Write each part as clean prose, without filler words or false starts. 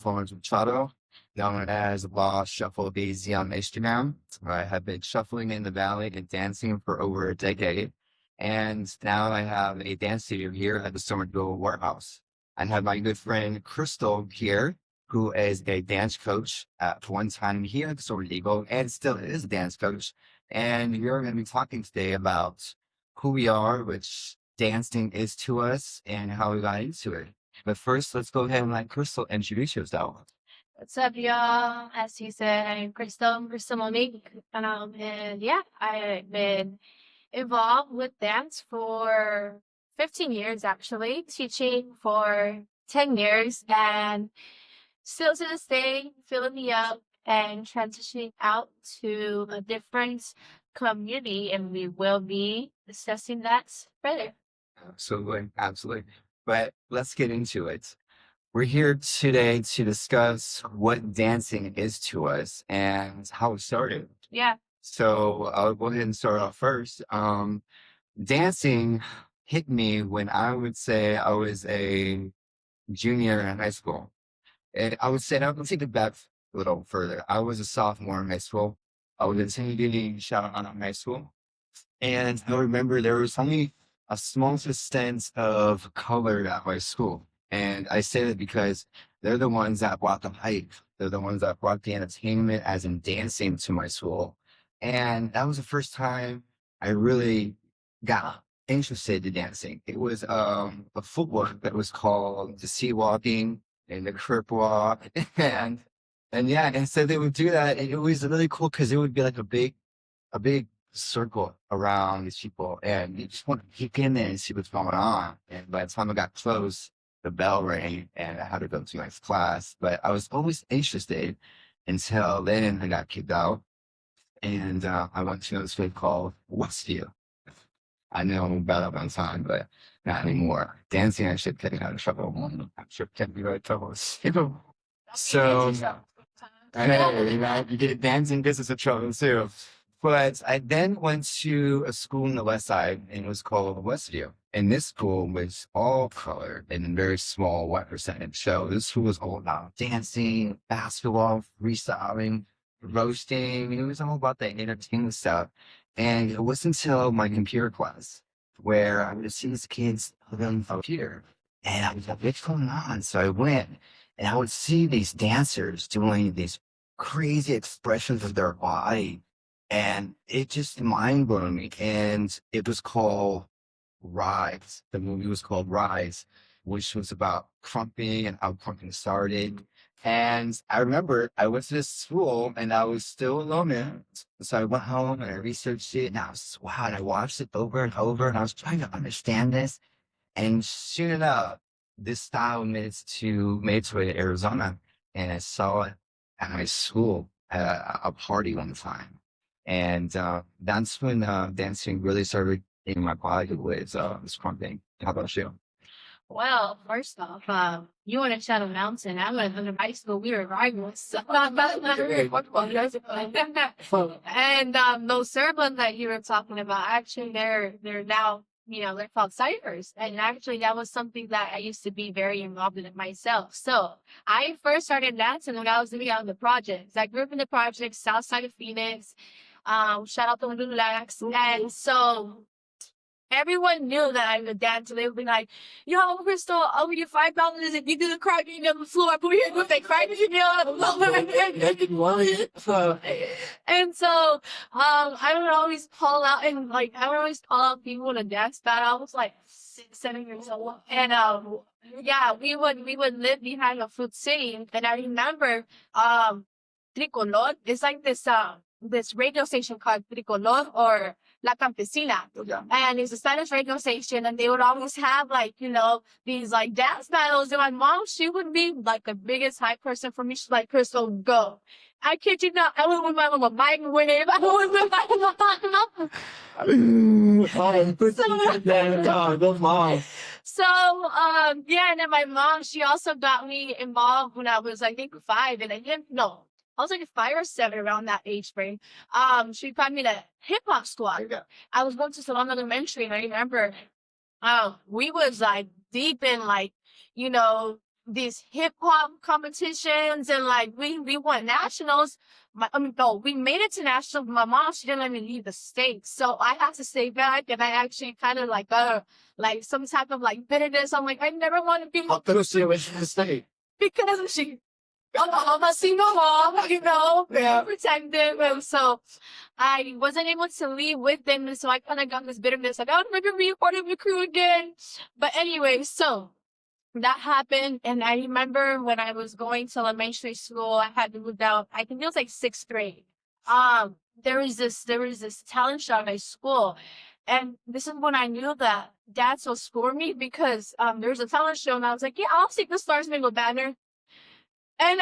Florence Machado, known as Law Shuffle Daisy on Instagram. I have been shuffling in the valley and dancing for over a decade. And now I have a dance studio here at the Somerville Warehouse. I have my good friend Crystal here, who is a dance coach at one time here at the Somerville Eagle and still is a dance coach. And we're going to be talking today about who we are, which dancing is to us, and how we got into it. But first, let's go ahead and let Crystal introduce yourself. What's up, y'all? As he said, I'm Crystal Monique. And yeah, I've been involved with dance for 15 years actually, teaching for 10 years, and still to this day, filling me up and transitioning out to a different community, and we will be discussing that further. Absolutely, absolutely. But let's get into it. We're here today to discuss what dancing is to us and how it started. Yeah. So I'll go ahead and start off first. Dancing hit me when I would say I was a junior in high school. And I would say, and I'll take it back a little further. I was a sophomore in high school. I was attending shout out in high school. And I remember there was only a small percent of color at my school. And I say that because they're the ones that brought the hype. They're the ones that brought the entertainment as in dancing to my school. And that was the first time I really got interested in dancing. It was a footwork that was called the sea walking and the crip walk. And yeah, and so they would do that. And it was really cool because it would be like a big circle around these people, and you just want to peek in there and see what's going on. And by the time I got close, the bell rang, and I had to go to my class. But I was always interested until then I got kicked out, and I went to this place called Westview. I know about that one time, but not anymore. Dancing, I should get out of trouble. I'm sure kept me out of trouble. So I know, you get dancing business of trouble too. But I then went to a school in the West Side, and it was called Westview. And this school was all color and a very small white percentage. So this school was all about dancing, basketball, freestyling, roasting. It was all about the entertainment stuff. And it wasn't until my computer class where I would see these kids on the computer. And I was like, what's going on? So I went, and I would see these dancers doing these crazy expressions of their body, and it just mind blowing me. And it was called Rise. The movie was called Rise, which was about crumping and how crumping started. And I remember I went to this school and I was still alone there. So I went home and I researched it, and I was wow, and I watched it over and over, and I was trying to understand this. And soon enough, this style made its way to Arizona, and I saw it at my school at a party one time. And that's when dancing really started in my body with scrumping. How about you? Well, first off, you in a Shadow Mountain. I went to high school. We were rivals. So. And those sermons that you were talking about, actually, they're now, they're called ciphers. And actually, that was something that I used to be very involved in it myself. So I first started dancing when I was living out in the projects. I grew up in the projects, south side of Phoenix. Shout out to Lulax. And so everyone knew that I would dance. So they would be like, yo, Crystal, I'll give you $5 if you do the cry being on the floor. But we with the cry being on the floor. And so I would always call out, and I would always call out people to dance battle. I was like 6, 7 years old. And yeah, we would live behind a food city. And I remember Tricolor. It's like this radio station called Tricolor or La Campesina. Yeah. And it's a Spanish radio station, and they would always have these dance battles. And my mom, she would be like the biggest hype person for me. She's like, Crystal, go. I kid you not, I went with my microwave. I went with my mom. So, yeah, and then my mom, she also got me involved when I was, I think, 5, and I didn't know. I was like 5 or 7 around that age frame. She got me to hip hop squad. Yeah. I was going to Salon Elementary, and I remember we was deep in you know these hip hop competitions, and like we won nationals. No, we made it to nationals. My mom, she didn't let me leave the state, so I had to stay back, and I actually kind of like some type of like bitterness. I'm like, I never want to be How close you went to the state? because she. I'm a single mom, you know, Yeah. protective, and so I wasn't able to leave with them, and so I kind of got this bitterness, like I'll never be a part of the crew again. But anyway, so that happened, and I remember when I was going to elementary school, I had moved out. I think it was like sixth grade. There was this talent show at my school, and this is when I knew that dance was for me because there was a talent show, and I was like, yeah, I'll take the Star Spangled Banner. And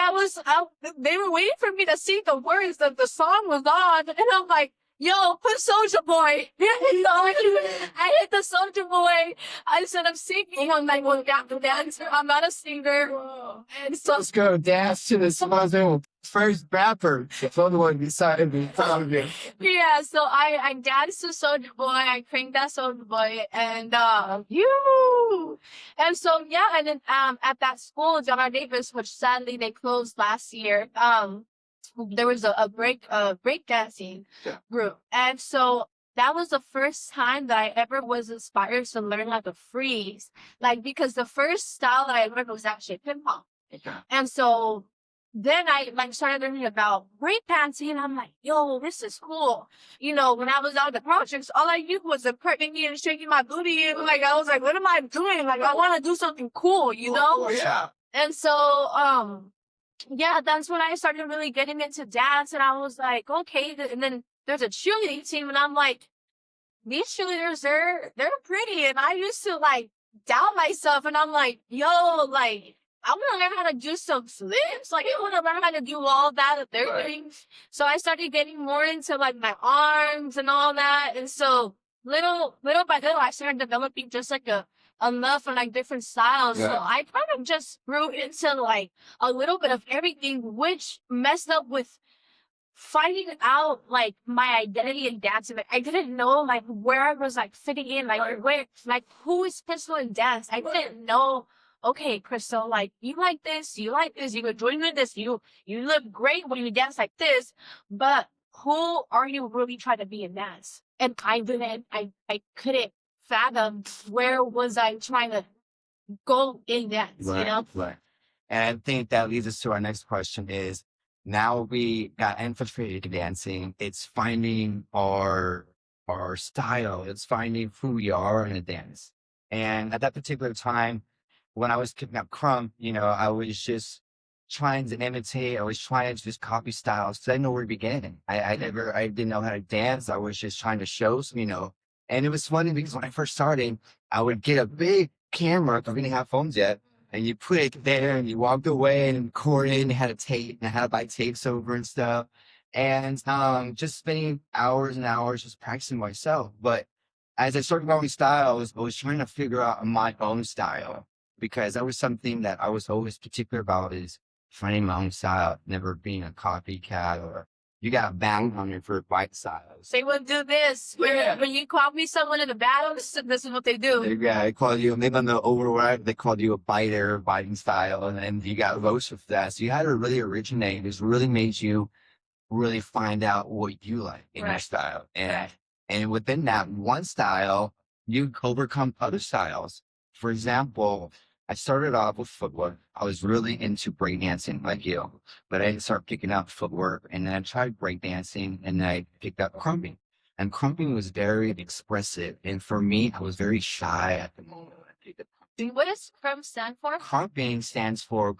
they were waiting for me to see the words that the song was on. And I'm like, yo, put Soldier Boy. I hit the Soldier Boy. Instead of singing, I'm like, well, got the dancer. I'm not a singer. Whoa. And so, Let's go dance to the song. First rapper. The other one decided to be proud of you. yeah, so I danced to Soldier Boy. I cranked that Soldier Boy. And so, yeah, and then at that school, John R. Davis, which sadly they closed last year, there was a break dancing Yeah. group. And so that was the first time that I ever was inspired to learn how to freeze. Like, because the first style that I learned was actually ping pong. Okay. And so then I like started learning about breakdancing, and I'm like, yo, this is cool. You know, when I was out of the projects, all I knew was imperting and shaking my booty. And like, I was like, what am I doing? Like, I want to do something cool, you know? Oh, yeah. And so, yeah, that's when I started really getting into dance, and I was like, okay. And then there's a cheerleading team, and I'm like, these cheerleaders, they're pretty. And I used to like doubt myself, and I'm like, yo, like, I want to learn how to do some flips. Like, I want to learn how to do all that they're Right. doing. So I started getting more into like my arms and all that. And so little by little, I started developing just like a love for like different styles. So Yeah. I kind of just grew into like a little bit of everything, which messed up with finding out like my identity in dancing. Like, I didn't know like where I was like fitting in, like Right. where, like who is Crystal in dance. I didn't know. Okay, Crystal, like you like this, you enjoy doing this, you look great when you dance like this, but who are you really trying to be in dance? And I couldn't fathom where was I trying to go in dance, you know? Right. And I think that leads us to our next question is now we got infiltrated dancing. It's finding our style. It's finding who we are in a dance. And at that particular time, when I was picking up Crump, you know, I was just trying to imitate. I was trying to just copy styles because I didn't know where to begin. I didn't know how to dance. I was just trying to show, you know. And it was funny because when I first started, I would get a big camera because we didn't have phones yet, and you put it there and you walked away and recorded and had a tape and I had to buy tapes over and stuff. And just spending hours and hours just practicing myself. But as I started growing styles, I was trying to figure out my own style because that was something that I was always particular about is finding my own style, never being a copycat or you got banged on it for bike styles. They would do this. Yeah. When you copy someone in the battle, this is what they do. Yeah, they called you, maybe on the override, they called you a biter, biting style, and then you got roasted for that. So you had to really originate. This really made you really find out what you like in your Right. style. Right. And within that one style, you overcome other styles. For example, I started off with footwork. I was really into breakdancing like you, but I didn't start picking up footwork. And then I tried breakdancing and I picked up crumping. And crumping was very expressive. And for me, I was very shy at the moment when I picked up crumping. What does CRUM stand for? Crumping stands for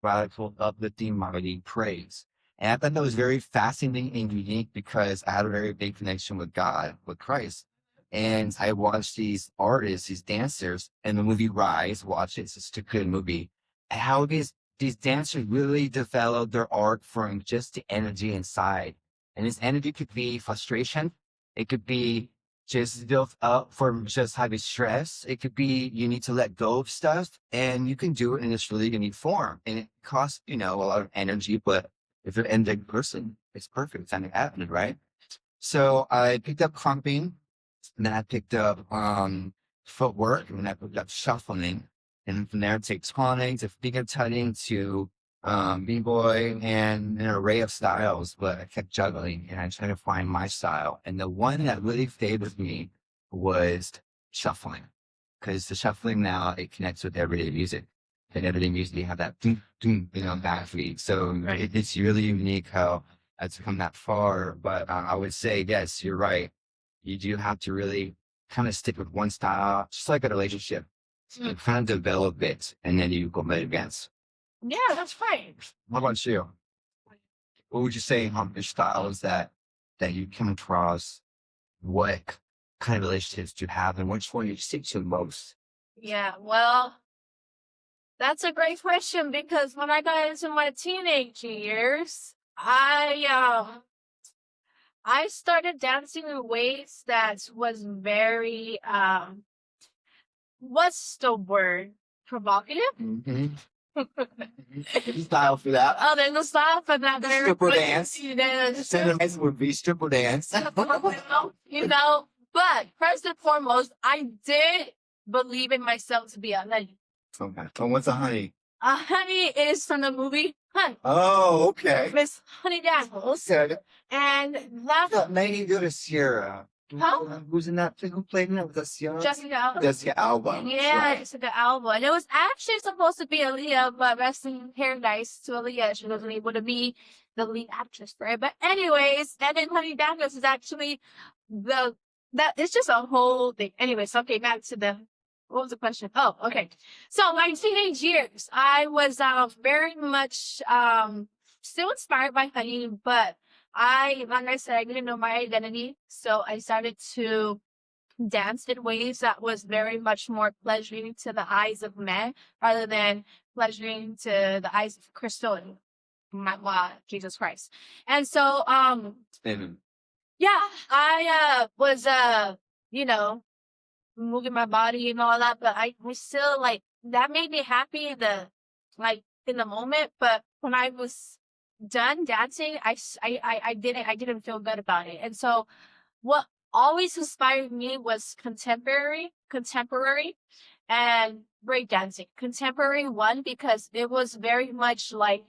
radical uplifting melody praise. And I thought that was very fascinating and unique because I had a very big connection with God, with Christ. And I watched these artists, these dancers, in the movie Rise. Watch it; it's just a good movie. And how these dancers really develop their art from just the energy inside. And this energy could be frustration. It could be just built up from just having stress. It could be you need to let go of stuff, and you can do it in this really unique form. And it costs, you know, a lot of energy, but if you're an energetic person, it's perfect. It's something happening, right? So I picked up crumping, and then I picked up footwork, and then I picked up shuffling, and And from there, take taunting to figure tutting to b-boy and an array of styles. But I kept juggling and I tried to find my style. And the one that really favored me was shuffling, because the shuffling now it connects with everyday music. And everyday music, you have that doom, doom, backbeat. So it's really unique how it's come that far. But I would say, yes, you're right. You do have to really kind of stick with one style, just like a relationship. You kind of develop it, and then you go advance. Yeah, that's right. How about you? What would you say your styles that you come across? What kind of relationships do you have, and which one you stick to most? Yeah, well, that's a great question because when I got into my teenage years, I started dancing in ways that was very what's the word? Provocative? Mm-hmm. Style for that. Oh, there's a style for that. Stripper dance. There's Nice would be stripper dance. But first and foremost, I did believe in myself to be a honey. Okay. So what's a honey? A honey is from the movie Hunt. Oh, okay. Miss Honey Dazzles. Good. And that's That lady go to Sierra. Huh? Who's in that? Who played in it with the Sierra? Jessica Alba. Jessica Alba. Yeah, Right. Jessica Alba. And it was actually supposed to be Aaliyah, but rest in paradise to Aaliyah. She wasn't able to be the lead actress for it. But anyways, and then Honey Dazzles is actually it's just a whole thing. Anyways, okay, back to what was the question? Oh, okay. So my teenage years, I was very much still inspired by Honey, but like I said, I didn't know my identity. So I started to dance in ways that was very much more pleasuring to the eyes of men rather than pleasuring to the eyes of Crystal and Jesus Christ. And so, Amen. yeah, I was, moving my body and all that, but I was still like, that made me happy in the moment. But when I was done dancing, I didn't feel good about it. And so what always inspired me was contemporary and breakdancing. Contemporary one, because it was very much like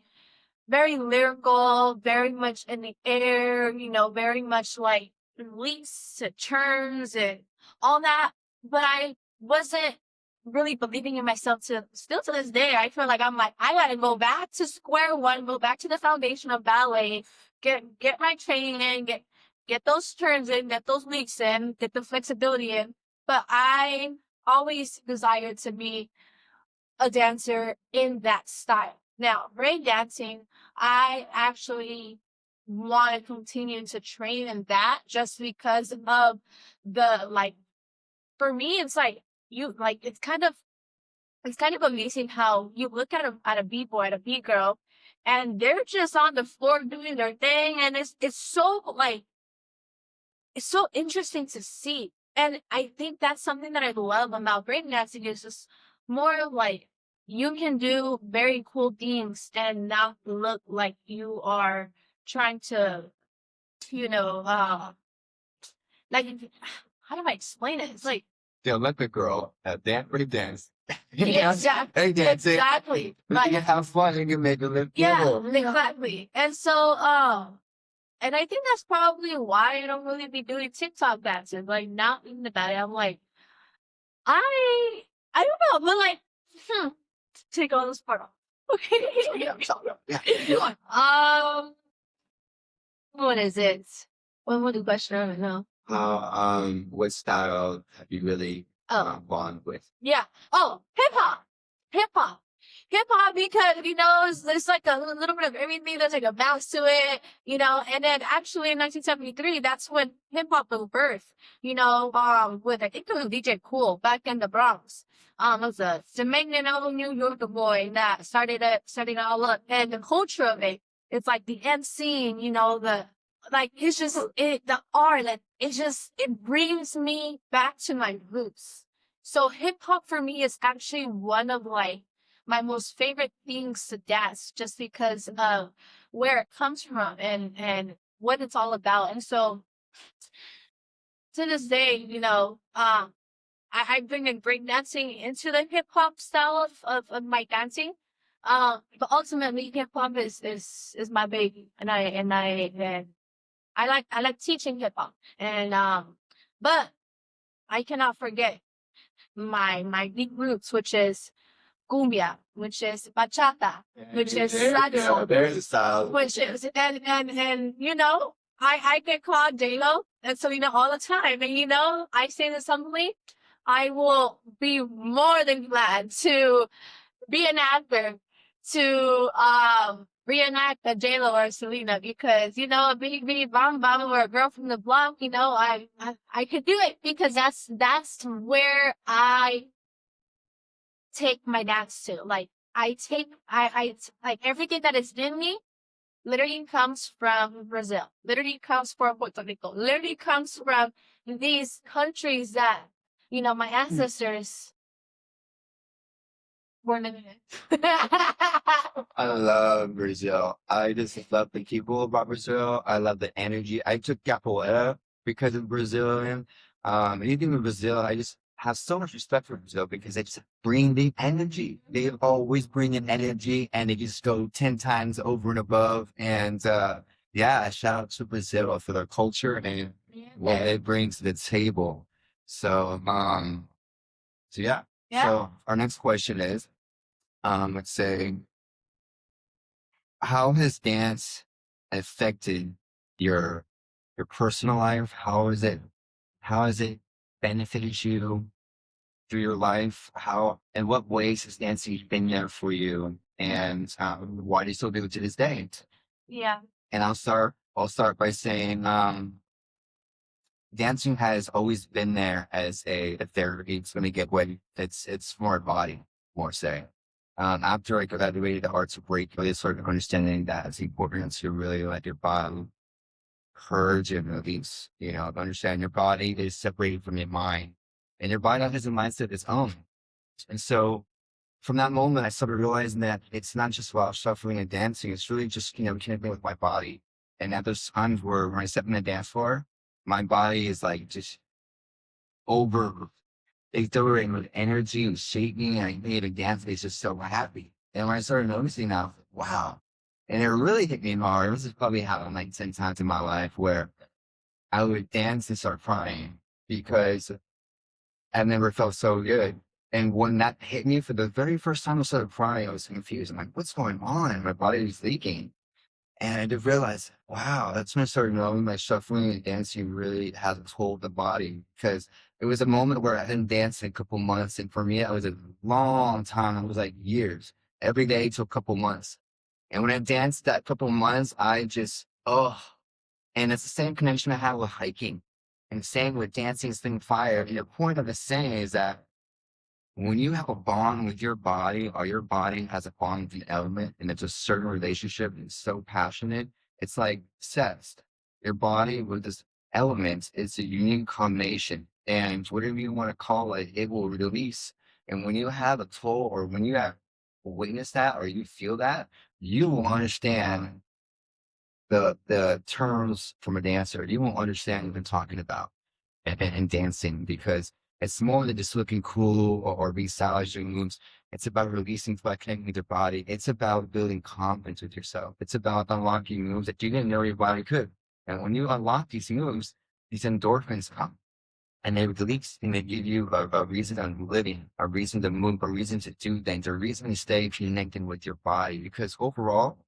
very lyrical, very much in the air, very much like leaps and turns and all that. But I wasn't really believing in myself still to this day. I feel like I gotta go back to square one, go back to the foundation of ballet, get my training in, get those turns in, get those leaps in, get the flexibility in. But I always desired to be a dancer in that style. Now, break dancing, I actually want to continue to train in that just because of for me, it's like it's kind of amazing how you look at a b-boy, at a b-girl, and they're just on the floor doing their thing, and it's so interesting to see. And I think that's something that I love about breakdancing is just more like you can do very cool things and not look like you are trying to, like, how do I explain it? It's like, The Olympic girl at break dance. exactly, Hey, dancing. exactly. You Like, can have fun and you can make a live. yeah, exactly. And so, and I think that's probably why I don't really be doing TikTok dances. Like, not thinking about it, I'm like, I don't know, but like, take all this part off. Okay. Yeah. What is it? What was the question? I don't know. What style have you really Oh, bond with? yeah. Oh, hip hop. Hip hop. Hip hop because, it's like a little bit of everything. There's like a bounce to it, and then actually in 1973, that's when hip hop was birthed, with, I think it was DJ Cool back in the Bronx. It was a Jamaican New Yorker boy that started it all up. And the culture of it, it's like the MCing, it's just, the art, like, it brings me back to my roots. So hip hop for me is actually one of like my most favorite things to dance just because of where it comes from and what it's all about. And so to this day, I bring the break dancing into the hip hop style of my dancing. But ultimately, hip hop is my baby, and I like teaching hip hop, and but I cannot forget my deep roots, which is cumbia, which is bachata, which is salsa, There's a style. which is and you know, I get called J-Lo and Selena all the time. And you know, I say this humbly, I will be more than glad to be an actor to reenact a J-Lo or Selena, because you know, a big big bam bam or a girl from the block, you know, I could do it because that's where I take my dance to. Like I like everything that is in me literally comes from Brazil, literally comes from Puerto Rico, literally comes from these countries that, you know, my ancestors were living in. I love Brazil. I just love the people about Brazil. I love the energy. I took capoeira because of Brazilian. Anything in Brazil, I just have so much respect for Brazil because they just bring the energy. They always bring in energy and they just go 10 times over and above. And yeah, shout out to Brazil for their culture and what it brings to the table. So, so yeah. Yeah. So our next question is, let's say, how has dance affected your your personal life? How has it benefited you through your life? How in what ways has dancing been there for you? And why do you still do it to this day? Yeah. And I'll start by saying dancing has always been there as a therapy. It's going to get way. It's more body, more say. After I graduated the arts of Reiki, really started understanding that it's important to really let your body purge and release. You know, understand your body is separated from your mind, and your body has a mindset of its own. And so, from that moment, I started realizing that it's not just about shuffling and dancing. It's really just connecting with my body. And at those times where when I step in the dance floor, my body is like just over exhilarating with energy and shaking, and I made a dance is just so happy. And when I started noticing that, I was like, wow. And it really hit me hard. This has probably happened like 10 times in my life where I would dance and start crying because I've never felt so good. And when that hit me for the very first time I started crying, I was confused. I'm like, what's going on? My body is leaking. And I did realize, wow, that's when I started knowing my shuffling and dancing really has a toll on the body. Because it was a moment where I hadn't danced in a couple months. And for me, it was a long time. It was like years. Every day took a couple months. And when I danced that couple months, I just, oh, and it's the same connection I have with hiking. And same with dancing, sling fire. And the point of the saying is that when you have a bond with your body or your body has a bond with the element and it's a certain relationship and it's so passionate, it's like sex. Your body with this element is a unique combination. And whatever you want to call it, it will release. And when you have a toll or when you have witnessed that or you feel that, you will understand the terms from a dancer. You won't understand what they're talking about and dancing because it's more than just looking cool or being stylish doing moves. It's about releasing by connecting with your body. It's about building confidence with yourself. It's about unlocking moves that you didn't know your body could. And when you unlock these moves, these endorphins come and they release and they give you a reason of living, a reason to move, a reason to do things, a reason to stay connected with your body. Because overall,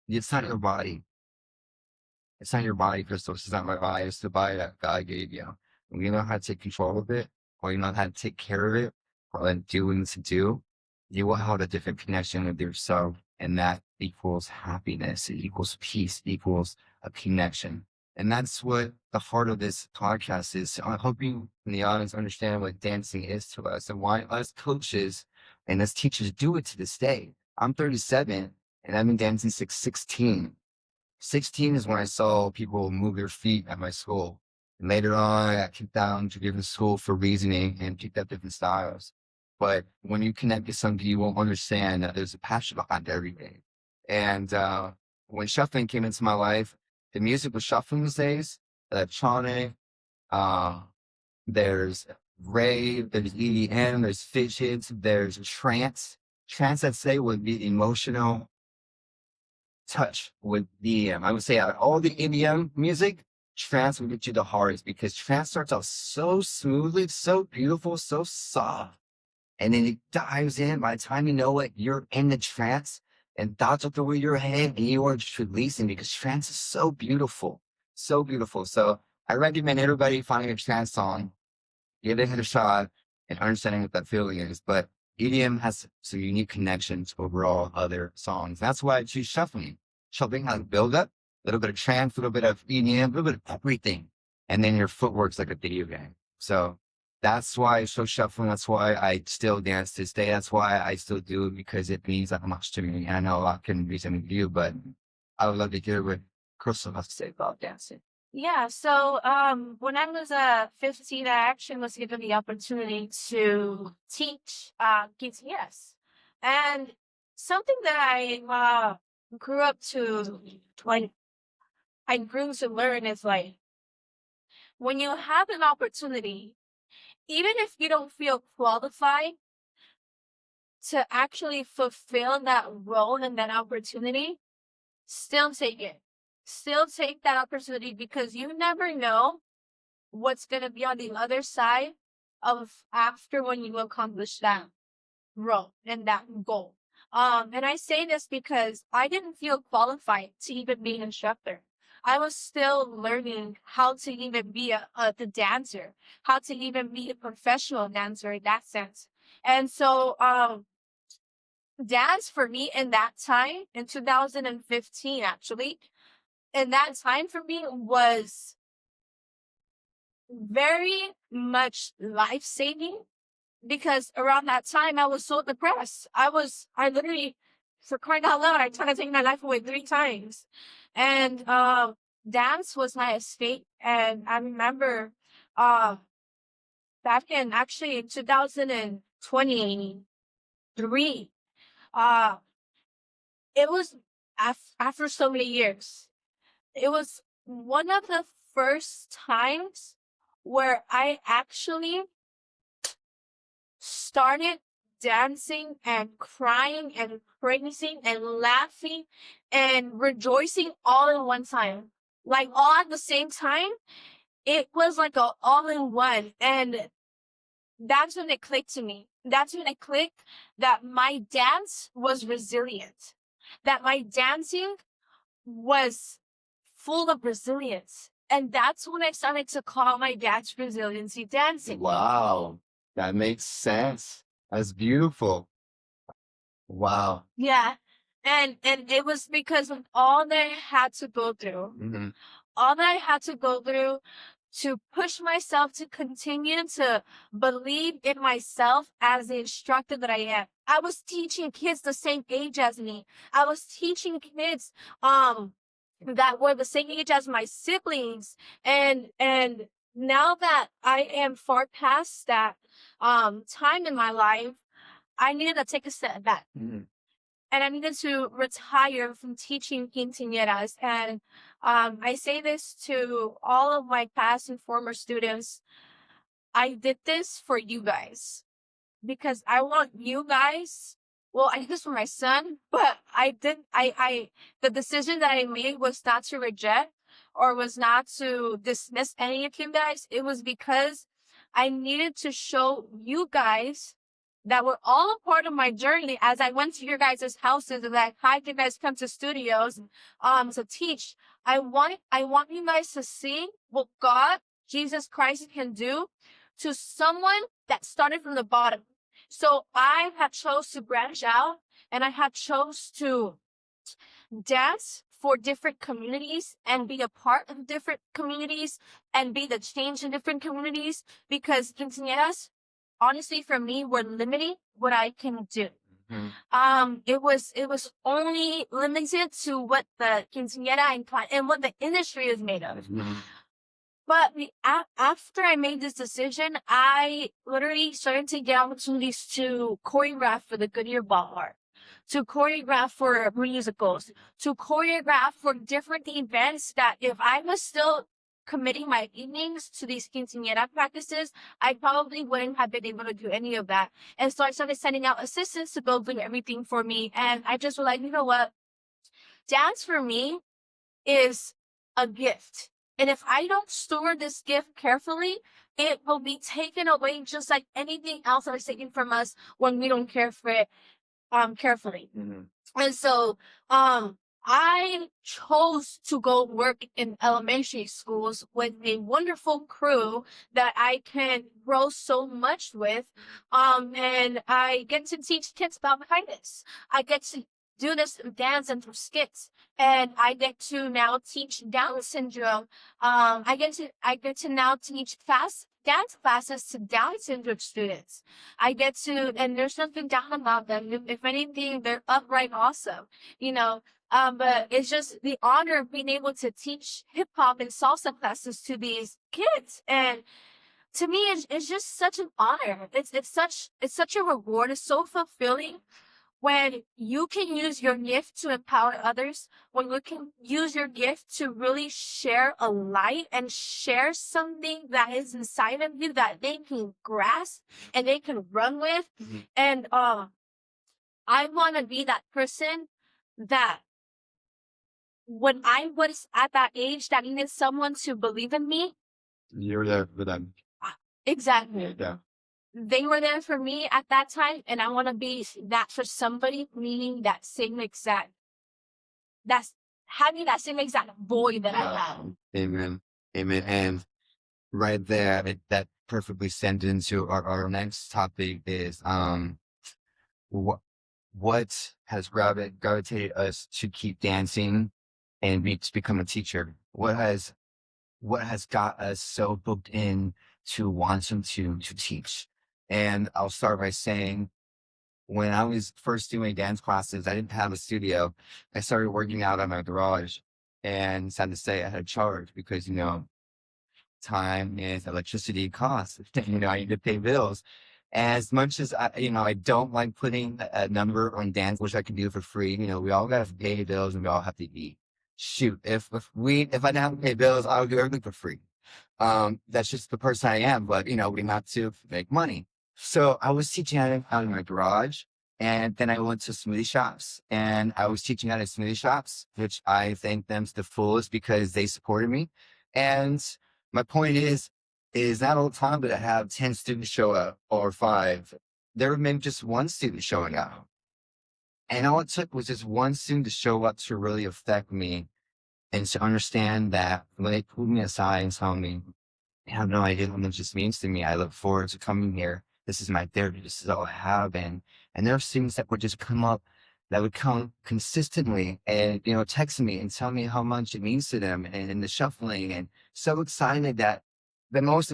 it's not your body. It's not your body, Crystal. It's not my body. It's the body that God gave you. When you know how to take control of it, or you know how to take care of it, or let do what it needs to do, you will have a different connection with yourself. And that equals happiness. It equals peace, it equals a connection. And that's what the heart of this podcast is. So I hope you in the audience understand what dancing is to us and why us coaches and us teachers do it to this day. I'm 37 and I've been dancing since 16. 16 is when I saw people move their feet at my school. And later on, I got kicked out into different school for reasoning and picked up different styles. But when you connect with somebody, you won't understand that there's a passion behind everything. And when shuffling came into my life, the music was shuffling these days, electronic, uh, there's rave, there's EDM, there's fidgets, there's trance. Trance, I'd say, would be emotional touch with EDM. I would say out of all the EDM music, trance would get you the hardest because trance starts out so smoothly, so beautiful, so soft. And then it dives in. By the time you know it, you're in the trance and thoughts are through your head and you are just releasing because trance is so beautiful. So beautiful. So I recommend everybody finding a trance song, give it a shot, and understanding what that feeling is. But EDM has some unique connections to overall other songs. That's why I choose shuffling. Shuffling has build up, a little bit of trance, a little bit of EDM, a little bit of everything. And then your footwork's like a video game. So that's why I chose shuffling. That's why I still dance to this day. That's why I still do it because it means that much to me. And I know a lot can be something to you, but I would love to hear what Crystal has to say about dancing. Yeah, so when I was 15, I actually was given the opportunity to teach GTS. And something that I grew up to like I grew to learn is like when you have an opportunity, even if you don't feel qualified to actually fulfill that role and that opportunity, still take it. Still take that opportunity because you never know what's going to be on the other side of after when you accomplish that role and that goal. And I say this because I didn't feel qualified to even be an instructor. I was still learning how to even be the dancer, how to even be a professional dancer in that sense. And so, dance for me in that time, in 2015, actually, in that time for me was very much life-saving because around that time I was so depressed. I literally, for crying out loud, I tried to take my life away 3 times. And dance was my escape. And I remember back in actually in 2023, uh, it was after so many years. It was one of the first times where I actually started dancing and crying and praising and laughing and rejoicing all in one time. Like all at the same time. It was like a all in one. And that's when it clicked to me. That's when it clicked that my dance was resilient. That my dancing was full of resilience. And that's when I started to call my dance resiliency dancing. Wow. That makes sense. That's beautiful. Wow. Yeah. And it was because of all that I had to go through. Hmm. All that I had to go through to push myself to continue to believe in myself as the instructor that I am. I was teaching kids the same age as me. I was teaching kids that were the same age as my siblings. And now that I am far past that time in my life, I needed to take a step back. Hmm. And I needed to retire from teaching quinceañeras. And I say this to all of my past and former students. I did this for you guys because I want you guys. Well, I did this for my son, but the decision that I made was not to reject or was not to dismiss any of you guys. It was because I needed to show you guys that were all a part of my journey as I went to your guys' houses and I had you guys come to studios to teach. I want you guys to see what God, Jesus Christ, can do to someone that started from the bottom. So I have chose to branch out and I have chose to dance for different communities and be a part of different communities and be the change in different communities because quinceañeras, honestly, for me, were limiting what I can do. Hmm. It was only limited to what the quinceañera and what the industry is made of. Hmm. But after I made this decision, I literally started to get opportunities to choreograph for the Goodyear Ballpark, to choreograph for musicals, to choreograph for different events that if I was still committing my evenings to these quinceañera practices, I probably wouldn't have been able to do any of that. And so I started sending out assistants to go do everything for me. And I just was like, you know what? Dance for me is a gift. And if I don't store this gift carefully, it will be taken away just like anything else that is taken from us when we don't care for it carefully. Mhm. And so I chose to go work in elementary schools with a wonderful crew that I can grow so much with. And I get to teach kids about kindness. I get to do this through dance and through skits. And I get to now teach Down syndrome. I get to now teach dance classes to Down syndrome students. I get to, and there's nothing down about them. If anything, they're upright awesome, you know. But it's just the honor of being able to teach hip hop and salsa classes to these kids. And to me, it's just such an honor. It's such a reward. It's so fulfilling when you can use your gift to empower others, when you can use your gift to really share a light and share something that is inside of you that they can grasp and they can run with. Mhm. And I want to be that person that when I was at that age that needed someone to believe in me, You're there for them. exactly. Yeah. They were there for me at that time, and I want to be that for somebody, meaning that same exact, that's having that same exact void that I have. Amen. Amen. And right there, that perfectly sent into our next topic is what has gravitated us to keep dancing and to become a teacher? What has got us so booked in to wanting to teach? And I'll start by saying, when I was first doing dance classes, I didn't have a studio. I started working out in my garage, and sad to say, I had to charge because time and electricity costs. I need to pay bills. As much as I don't like putting a number on dance, which I can do for free. We all got to pay bills and we all have to eat. Shoot, if I didn't have to pay bills, I would do everything for free. That's just the person I am. But we have to make money. So I was teaching out in my garage, and then I went to smoothie shops, and I was teaching out at smoothie shops, which I thank them to the fullest because they supported me. And my point is not all the time that I have 10 students show up or 5. There were maybe just 1 student showing up. And all it took was just 1 student to show up to really affect me and to understand that when they pulled me aside and told me, "I have no idea how much this means to me. I look forward to coming here. This is my therapy. This is all I have." And there are students that would just come up, that would come consistently and, text me and tell me how much it means to them, and the shuffling, and so excited that the most,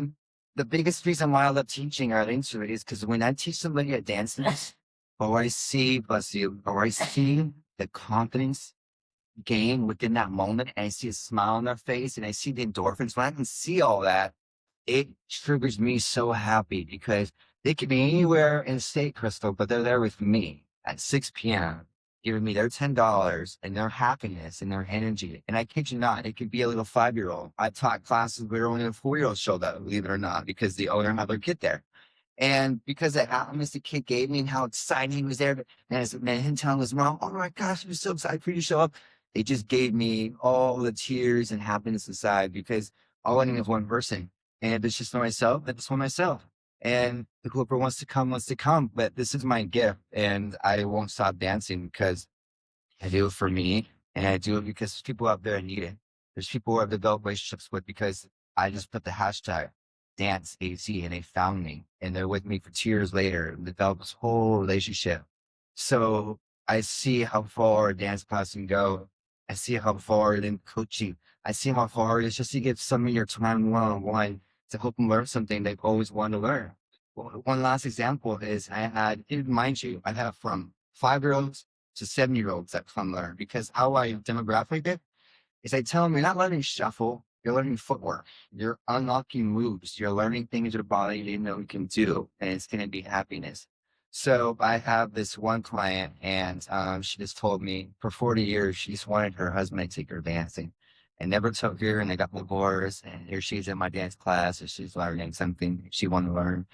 the biggest reason why I love teaching or into it is because when I teach somebody a dance class, or I see, bless you, or I see the confidence gain within that moment, and I see a smile on their face, and I see the endorphins, when I can see all that, it triggers me so happy because they could be anywhere in the state, Crystal, but they're there with me at 6 p.m., giving me their $10 and their happiness and their energy. And I kid you not, it could be a little 5-year-old. I taught classes where only a 4-year-old showed up, believe it or not, because the owner had their kid there. And because of how much the kid gave me and how excited he was there, and him telling his mom, "Oh my gosh, I'm so excited for you to show up." It just gave me all the tears and happiness inside because all I need is 1 person. And if it's just for myself, then it's for myself. And whoever wants to come, wants to come. But this is my gift. And I won't stop dancing because I do it for me. And I do it because there's people out there that need it. There's people who I've developed relationships with because I just put the hashtag dance AZ, and they found me. And they're with me for 2 years later and developed this whole relationship. So I see how far a dance class can go. I see how far in coaching. I see how far it is just to give some of your time one-on-one to help them learn something they've always wanted to learn. Well, one last example is mind you, I have from 5-year-olds to 7-year-olds that come learn, because how I demographic it is I tell them, you're not learning shuffle, you're learning footwork. You're unlocking moves. You're learning things your body you didn't know you can do, and it's going to be happiness. So I have this one client, and she just told me for 40 years she just wanted her husband to take her dancing. and never took her, and I got divorced, and here she's in my dance class, and she's learning something she wanted to learn,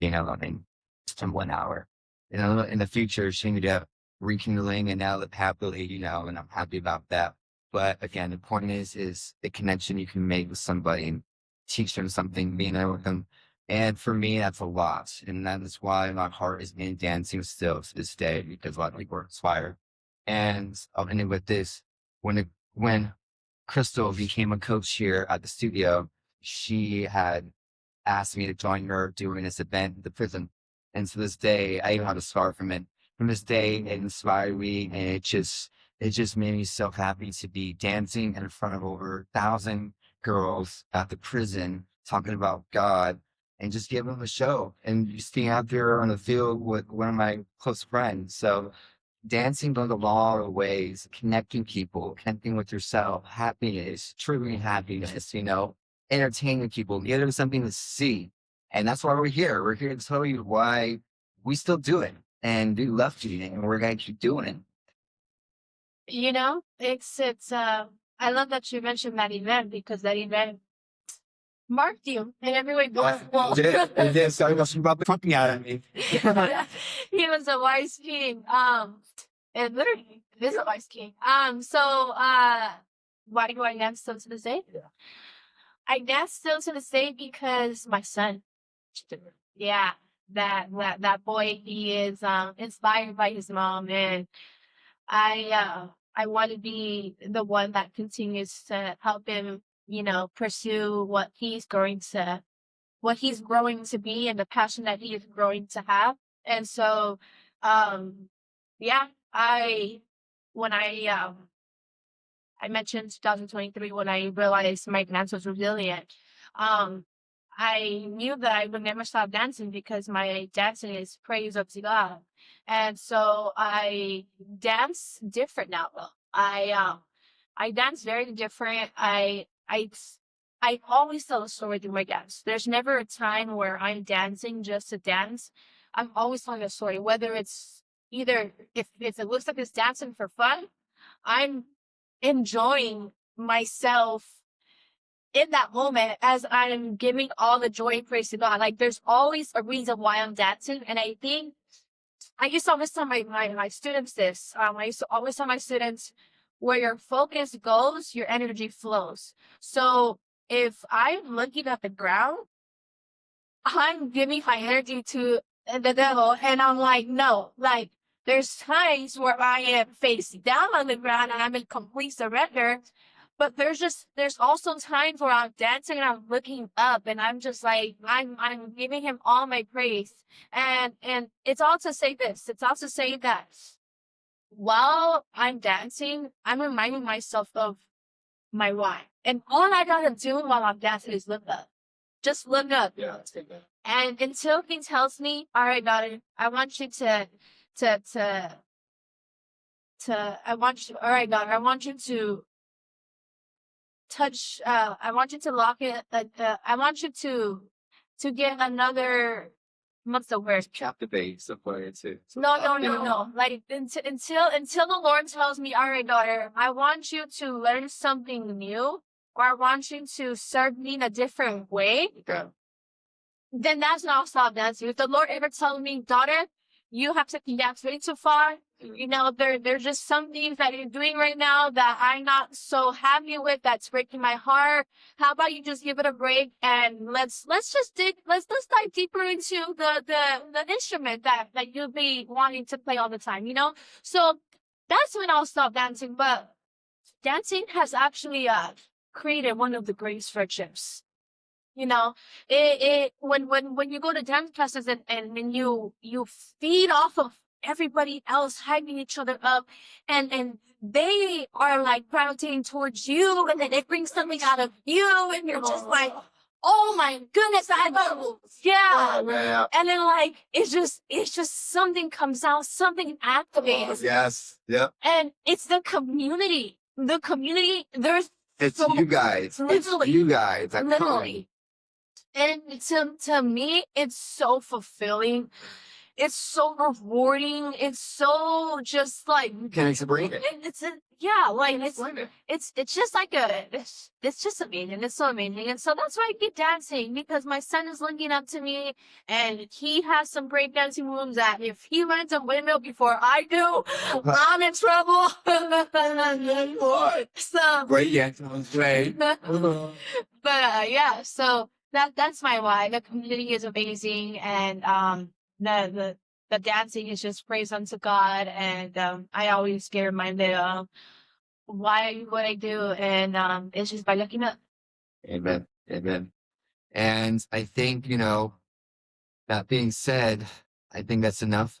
I mean, just in 1 hour. In the future, she ended up rekindling and now live happily, and I'm happy about that. But again, the point is the connection you can make with somebody and teach them something, being there with them. And for me, that's a lot. And that is why my heart is in dancing still to this day, because a lot of people are inspired. And I'll end it with this. When Crystal became a coach here at the studio, she had asked me to join her doing this event at the prison. And to this day, I even have a scar from it. From this day, it inspired me, and it just made me so happy to be dancing in front of over 1,000 girls at the prison, talking about God, and just giving them a show. And just being out there on the field with one of my close friends. So dancing goes a lot of ways, connecting people, connecting with yourself, happiness, truly happiness, entertaining people, give them something to see. And that's why we're here. We're here to tell you why we still do it, and we love doing it, and we're going to keep doing it. I love that you mentioned that event, because that event marked you in every way possible. It did. Sorry, you about pointing at me. He was a wise king. And literally, this is a wise king. Why do I dance still to this day? Yeah. I dance still to this day because my son. Yeah, that boy, he is inspired by his mom, and I want to be the one that continues to help him, pursue what he's growing to be, and the passion that he is growing to have. And so, yeah, when I mentioned 2023, when I realized my dance was resilient, I knew that I would never stop dancing, because my dancing is praise up to God. And so I dance different now. I dance very different. I always tell a story through my dance. There's never a time where I'm dancing just to dance. I'm always telling a story, whether it's either if it looks like it's dancing for fun, I'm enjoying myself in that moment as I'm giving all the joy and praise to God. Like, there's always a reason why I'm dancing. And I think I used to always tell my students this. I used to always tell my students, where your focus goes, your energy flows. So if I'm looking at the ground, I'm giving my energy to the devil, and I'm like, no, like, there's times where I am face down on the ground and I'm in complete surrender. But there's also times where I'm dancing and I'm looking up, and I'm just like, I'm giving him all my praise. And it's all to say this. It's all to say that while I'm dancing, I'm reminding myself of my why. And all I gotta do while I'm dancing is look up. Just look up. Yeah, that's good. And until he tells me, all right, daughter, I want you all right, daughter, I want you to touch, I want you to lock it, I want you to get another, what's the word? Captivate, somewhere too. No. Like, until the Lord tells me, all right, daughter, I want you to learn something new, or I want you to serve me in a different way. Okay. Then that's when I'll stop dancing. If the Lord ever tells me, daughter, you have taken dance way too far, there's just some things that you're doing right now that I'm not so happy with, that's breaking my heart. How about you just give it a break, and let's dive deeper into the instrument that you'll be wanting to play all the time, So that's when I'll stop dancing. But dancing has actually created one of the greatest friendships. When you go to dance classes, and you feed off of everybody else hyping each other up, and they are like gravitating towards you, and then it brings something out of you, and you're just like, oh my goodness, I love, yeah. Oh, man. And then it's just something comes out, something activates. Yes. Yep. And it's the community. There's It's you guys. Literally. It's you guys. I'm literally. And to me, it's so fulfilling. it's so rewarding. It's so just like Can I explain it? yeah, like Explain it. it's just like it's just amazing. It's so amazing, and so that's why I keep dancing because my son is looking up to me, and he has some break dancing moves that if he lands a windmill before I do, I'm in trouble. So Great, yeah, great. but yeah, so that's my why. The community is amazing, and the dancing is just praise unto God, and I always get reminded of why I do what I do, and it's just by looking up. Amen. Amen. And I think, that being said, I think that's enough.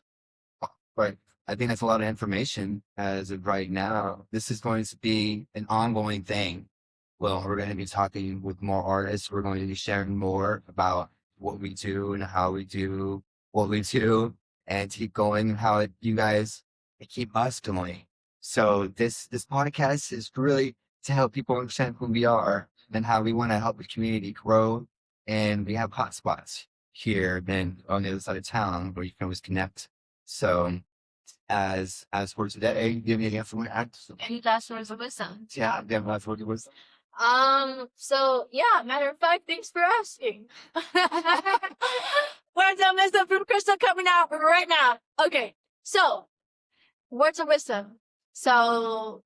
But I think that's a lot of information as of right now. This is going to be an ongoing thing. Well, we're going to be talking with more artists. We're going to be sharing more about what we do and how we do what we do and keep going how you guys keep us going. So this podcast is really to help people understand who we are and how we want to help the community grow. And we have hotspots here and on the other side of town where you can always connect. So as for today, give me an answer. Any last words of wisdom? Yeah, yeah, that's what it was. So yeah, matter of fact, thanks for asking. Words of wisdom from Crystal coming out right now. Okay, so words of wisdom. So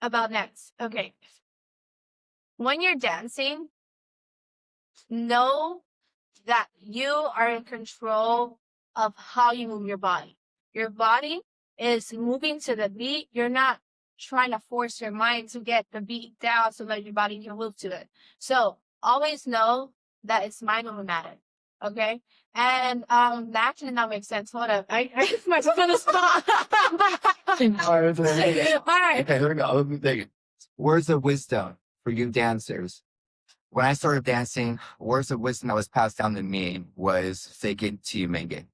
about next. Okay. When you're dancing, know that you are in control of how you move your body. Your body is moving to the beat. You're not trying to force your mind to get the beat down so that your body can move to it. So always know that it's mind over matter. Okay? And that actually not make sense. Hold up. I put myself on the spot. All right. All Okay, here we go. Let me think. Words of wisdom for you dancers. When I started dancing, words of wisdom that was passed down to me was fake it till you make it.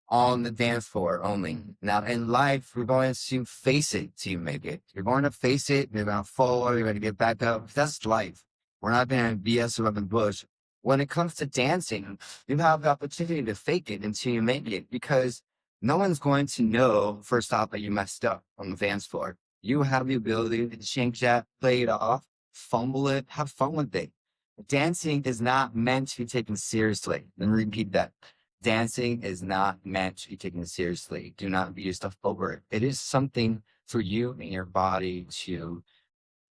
On the dance floor only. Now in life, we're going to face it till you make it. You're going to face it, you're going to fall, you're going to get back up. That's life. We're not going to BS around the bush. When it comes to dancing, you have the opportunity to fake it until you make it because no one's going to know first off that you messed up on the dance floor. You have the ability to change that, play it off, fumble it, have fun with it. Dancing is not meant to be taken seriously. Let me repeat that. Dancing is not meant to be taken seriously. Do not beat yourself over it. It is something for you and your body to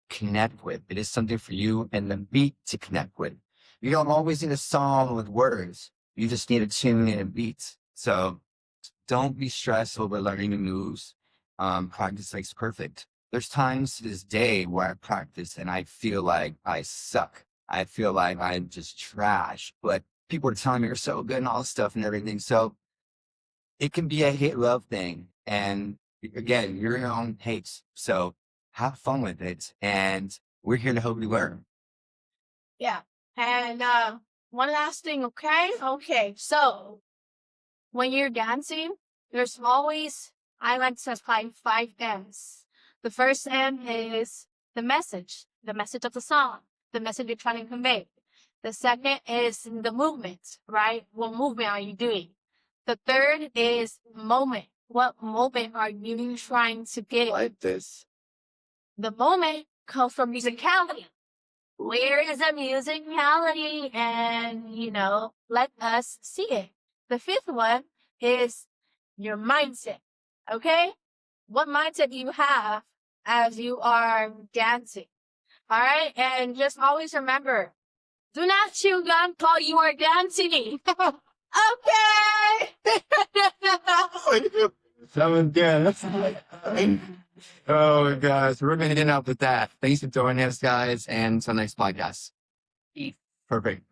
connect with. It is something for you and the beat to connect with. You don't always need a song with words. You just need a tune and a beat. So don't be stressed over learning the moves. Practice makes perfect. There's times to this day where I practice and I feel like I suck. I feel like I'm just trash, but people are telling me you're so good and all this stuff and everything. So it can be a hate-love thing. And again, you're your own pace. So have fun with it. And we're here to help you learn. Yeah. And one last thing, okay? Okay. So when you're dancing, there's always, I like to apply 5 M's. The first M is the message of the song, the message you're trying to convey. The second is the movement, right? What movement are you doing? The third is moment. What moment are you trying to get? Like this. The moment comes from musicality. Where is the musicality? And, let us see it. The fifth one is your mindset. Okay? What mindset do you have as you are dancing? All right? And just always remember, do not chew gum while you are dancing. Okay. That was good. Oh, guys, we're going to end up with that. Thanks for joining us, guys. And until next podcast. Perfect.